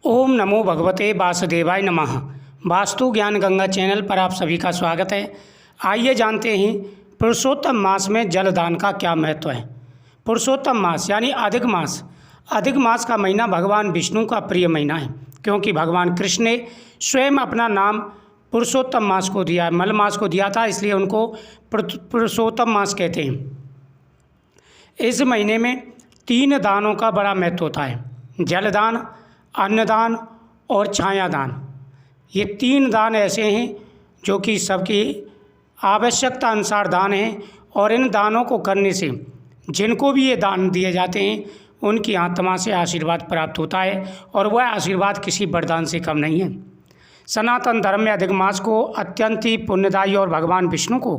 ओम नमो भगवते वासुदेवाय नमः। वास्तु ज्ञान गंगा चैनल पर आप सभी का स्वागत है। आइए जानते हैं पुरुषोत्तम मास में जलदान का क्या महत्व है। पुरुषोत्तम मास यानी अधिक मास। अधिक मास का महीना भगवान विष्णु का प्रिय महीना है, क्योंकि भगवान कृष्ण ने स्वयं अपना नाम पुरुषोत्तम मास को दिया, मल मास को दिया था, इसलिए उनको पुरुषोत्तम मास कहते हैं। इस महीने में 3 दानों का बड़ा महत्व होता है: जलदान, अन्नदान और छायादान। ये 3 दान ऐसे हैं जो कि सबकी आवश्यकता अनुसार दान हैं, और इन दानों को करने से जिनको भी ये दान दिए जाते हैं उनकी आत्मा से आशीर्वाद प्राप्त होता है, और वह आशीर्वाद किसी वरदान से कम नहीं है। सनातन धर्म में अधिक मास को अत्यंत ही पुण्यदायी और भगवान विष्णु को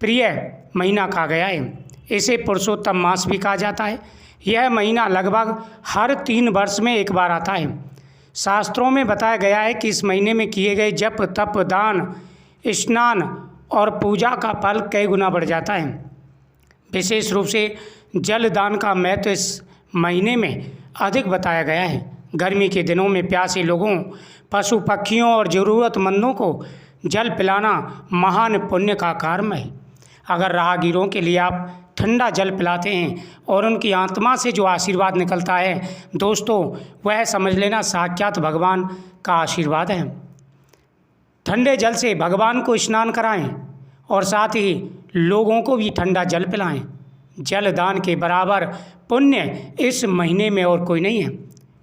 प्रिय महीना कहा गया है। इसे पुरुषोत्तम मास भी कहा जाता है। यह महीना लगभग हर 3 वर्ष में एक बार आता है। शास्त्रों में बताया गया है कि इस महीने में किए गए जप, तप, दान, स्नान और पूजा का फल कई गुना बढ़ जाता है। विशेष रूप से जल दान का महत्व इस महीने में अधिक बताया गया है। गर्मी के दिनों में प्यासे लोगों, पशु पक्षियों और ज़रूरतमंदों को जल पिलाना महान पुण्य का कार्य है। अगर राहगीरों के लिए आप ठंडा जल पिलाते हैं और उनकी आत्मा से जो आशीर्वाद निकलता है दोस्तों, वह समझ लेना साक्षात भगवान का आशीर्वाद है। ठंडे जल से भगवान को स्नान कराएं और साथ ही लोगों को भी ठंडा जल पिलाएं। जल दान के बराबर पुण्य इस महीने में और कोई नहीं है।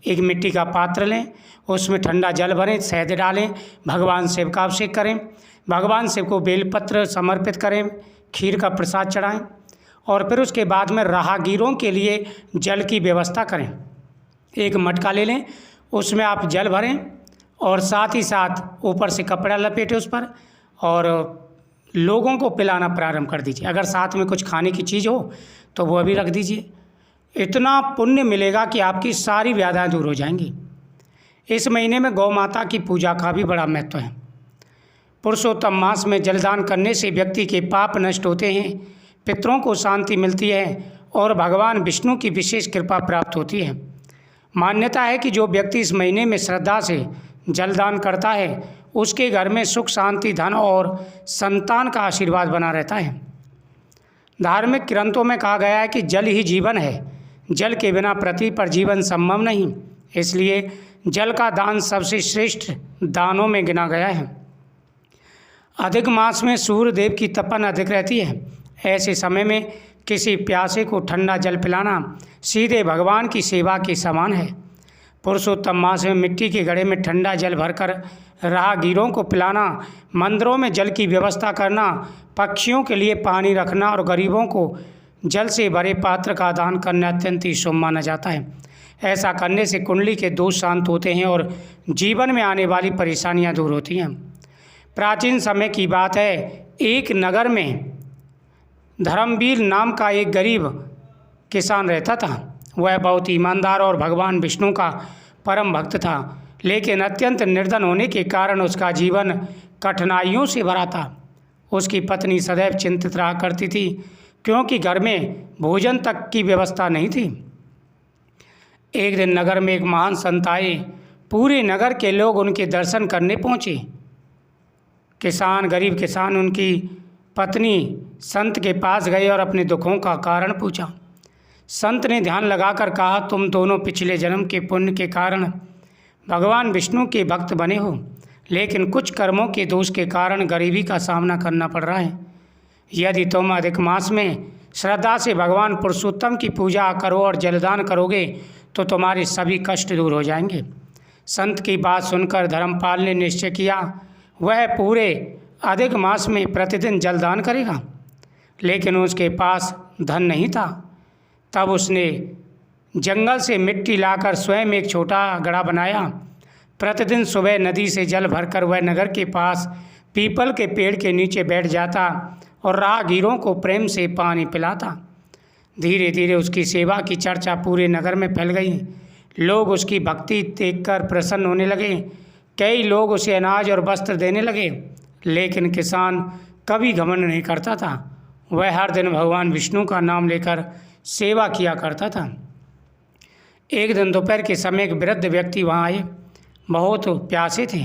एक मिट्टी का पात्र लें, उसमें ठंडा जल भरें, शहद डालें, भगवान शिव का अभिषेक करें, भगवान शिव को बेलपत्र समर्पित करें, खीर का प्रसाद चढ़ाएं, और फिर उसके बाद में राहगीरों के लिए जल की व्यवस्था करें। एक मटका ले लें, उसमें आप जल भरें और साथ ही साथ ऊपर से कपड़ा लपेटें उस पर, और लोगों को पिलाना प्रारंभ कर दीजिए। अगर साथ में कुछ खाने की चीज़ हो तो वह भी रख दीजिए। इतना पुण्य मिलेगा कि आपकी सारी व्याधियाँ दूर हो जाएंगी। इस महीने में गौ माता की पूजा का भी बड़ा महत्व है। पुरुषोत्तम मास में जलदान करने से व्यक्ति के पाप नष्ट होते हैं, पितरों को शांति मिलती है और भगवान विष्णु की विशेष कृपा प्राप्त होती है। मान्यता है कि जो व्यक्ति इस महीने में श्रद्धा से जलदान करता है उसके घर में सुख, शांति, धन और संतान का आशीर्वाद बना रहता है। धार्मिक ग्रंथों में कहा गया है कि जल ही जीवन है, जल के बिना पृथ्वी पर जीवन संभव नहीं, इसलिए जल का दान सबसे श्रेष्ठ दानों में गिना गया है। अधिक मास में सूर्य देव की तपन अधिक रहती है। ऐसे समय में किसी प्यासे को ठंडा जल पिलाना सीधे भगवान की सेवा के समान है। पुरुषोत्तम मास में मिट्टी के घड़े में ठंडा जल भरकर राहगीरों को पिलाना, मंदिरों में जल की व्यवस्था करना, पक्षियों के लिए पानी रखना और गरीबों को जल से भरे पात्र का दान करना अत्यंत ही शुभ माना जाता है। ऐसा करने से कुंडली के दोष शांत होते हैं और जीवन में आने वाली परेशानियां दूर होती हैं। प्राचीन समय की बात है, एक नगर में धर्मवीर नाम का एक गरीब किसान रहता था। वह बहुत ईमानदार और भगवान विष्णु का परम भक्त था, लेकिन अत्यंत निर्धन होने के कारण उसका जीवन कठिनाइयों से भरा था। उसकी पत्नी सदैव चिंतित रहा करती थी, क्योंकि घर में भोजन तक की व्यवस्था नहीं थी। एक दिन नगर में एक महान संत आए। पूरे नगर के लोग उनके दर्शन करने पहुँचे। गरीब किसान उनकी पत्नी संत के पास गए और अपने दुखों का कारण पूछा। संत ने ध्यान लगाकर कहा, तुम दोनों पिछले जन्म के पुण्य के कारण भगवान विष्णु के भक्त बने हो, लेकिन कुछ कर्मों के दोष के कारण गरीबी का सामना करना पड़ रहा है। यदि तुम अधिक मास में श्रद्धा से भगवान पुरुषोत्तम की पूजा करो और जलदान करोगे तो तुम्हारे सभी कष्ट दूर हो जाएंगे। संत की बात सुनकर धर्मपाल ने निश्चय किया वह पूरे अधिक मास में प्रतिदिन जलदान करेगा, लेकिन उसके पास धन नहीं था। तब उसने जंगल से मिट्टी लाकर स्वयं एक छोटा घड़ा बनाया। प्रतिदिन सुबह नदी से जल भरकर वह नगर के पास पीपल के पेड़ के नीचे बैठ जाता और राहगीरों को प्रेम से पानी पिलाता। धीरे धीरे उसकी सेवा की चर्चा पूरे नगर में फैल गई। लोग उसकी भक्ति देखकर प्रसन्न होने लगे। कई लोग उसे अनाज और वस्त्र देने लगे, लेकिन किसान कभी घमंड नहीं करता था। वह हर दिन भगवान विष्णु का नाम लेकर सेवा किया करता था। एक दिन दोपहर के समय एक वृद्ध व्यक्ति वहाँ आए। बहुत प्यासे थे।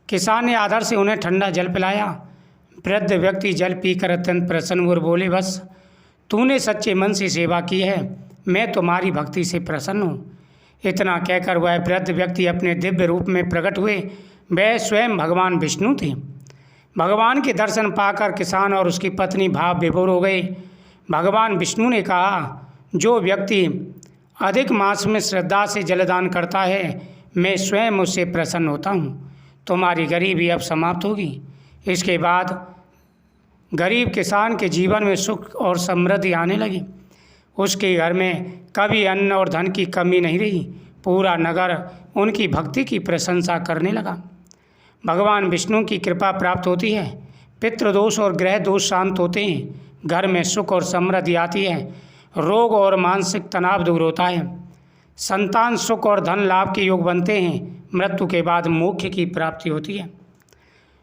किसान ने आदर से उन्हें ठंडा जल पिलाया। वृद्ध व्यक्ति जल पीकर अत्यंत प्रसन्न और बोले, बस तूने सच्चे मन से सेवा की है, मैं तुम्हारी भक्ति से प्रसन्न हूँ। इतना कहकर वह वृद्ध व्यक्ति अपने दिव्य रूप में प्रकट हुए। वह स्वयं भगवान विष्णु थे। भगवान के दर्शन पाकर किसान और उसकी पत्नी भाव विभोर हो गए। भगवान विष्णु ने कहा, जो व्यक्ति अधिक मास में श्रद्धा से जलदान करता है, मैं स्वयं उससे प्रसन्न होता हूँ। तुम्हारी गरीबी अब समाप्त होगी। इसके बाद गरीब किसान के जीवन में सुख और समृद्धि आने लगी। उसके घर में कभी अन्न और धन की कमी नहीं रही। पूरा नगर उनकी भक्ति की प्रशंसा करने लगा। भगवान विष्णु की कृपा प्राप्त होती है, पितृदोष और ग्रह दोष शांत होते हैं, घर में सुख और समृद्धि आती है, रोग और मानसिक तनाव दूर होता है, संतान सुख और धन लाभ के योग बनते हैं, मृत्यु के बाद मोक्ष की प्राप्ति होती है।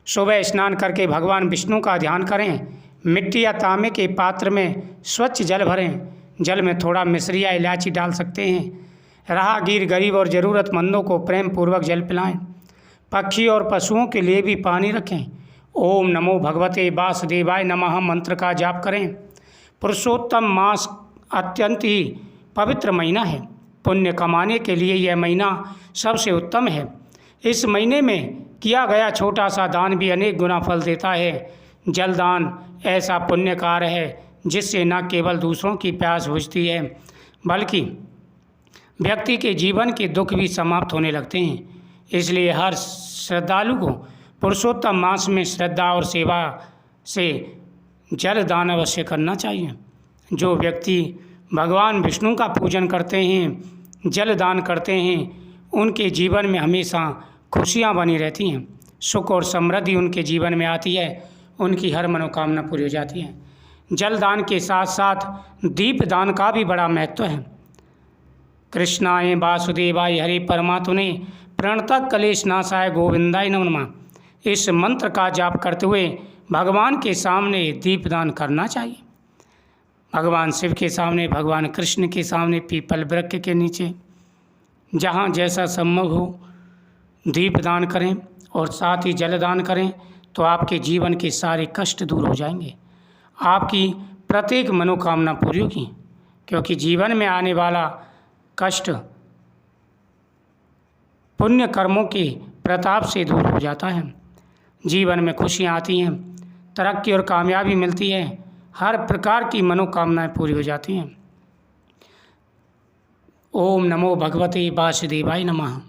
सुबह स्नान करके भगवान विष्णु का ध्यान करें। मिट्टी या तांबे के पात्र में स्वच्छ जल भरें। जल में थोड़ा मिश्री या इलायची डाल सकते हैं। राहगीर, गरीब और ज़रूरतमंदों को प्रेम पूर्वक जल पिलाएं। पक्षी और पशुओं के लिए भी पानी रखें। ओम नमो भगवते वासुदेवाय नमः मंत्र का जाप करें। पुरुषोत्तम मास अत्यंत ही पवित्र महीना है। पुण्य कमाने के लिए यह महीना सबसे उत्तम है। इस महीने में किया गया छोटा सा दान भी अनेक गुना फल देता है। जलदान ऐसा पुण्य कार्य है जिससे न केवल दूसरों की प्यास बुझती है, बल्कि व्यक्ति के जीवन के दुख भी समाप्त होने लगते हैं। इसलिए हर श्रद्धालु को पुरुषोत्तम मास में श्रद्धा और सेवा से जल दान अवश्य करना चाहिए। जो व्यक्ति भगवान विष्णु का पूजन करते हैं, जल दान करते हैं, उनके जीवन में हमेशा खुशियाँ बनी रहती हैं, सुख और समृद्धि उनके जीवन में आती है, उनकी हर मनोकामना पूरी हो जाती है। जल दान के साथ साथ दीप दान का भी बड़ा महत्व है। कृष्णाय वासुदेवाय हरे परमात्मने प्रणतः कलेश नाशाय गोविंदाय नमो नमः। इस मंत्र का जाप करते हुए भगवान के सामने दीपदान करना चाहिए। भगवान शिव के सामने, भगवान कृष्ण के सामने, पीपल वृक्ष के नीचे, जहाँ जैसा संभव हो दीपदान करें और साथ ही जलदान करें, तो आपके जीवन के सारे कष्ट दूर हो जाएंगे, आपकी प्रत्येक मनोकामना पूरी होगी। क्योंकि जीवन में आने वाला कष्ट पुण्य कर्मों के प्रताप से दूर हो जाता है। जीवन में खुशियाँ आती हैं, तरक्की और कामयाबी मिलती है, हर प्रकार की मनोकामनाएं पूरी हो जाती हैं। ओम नमो भगवते वासुदेवाय नमः।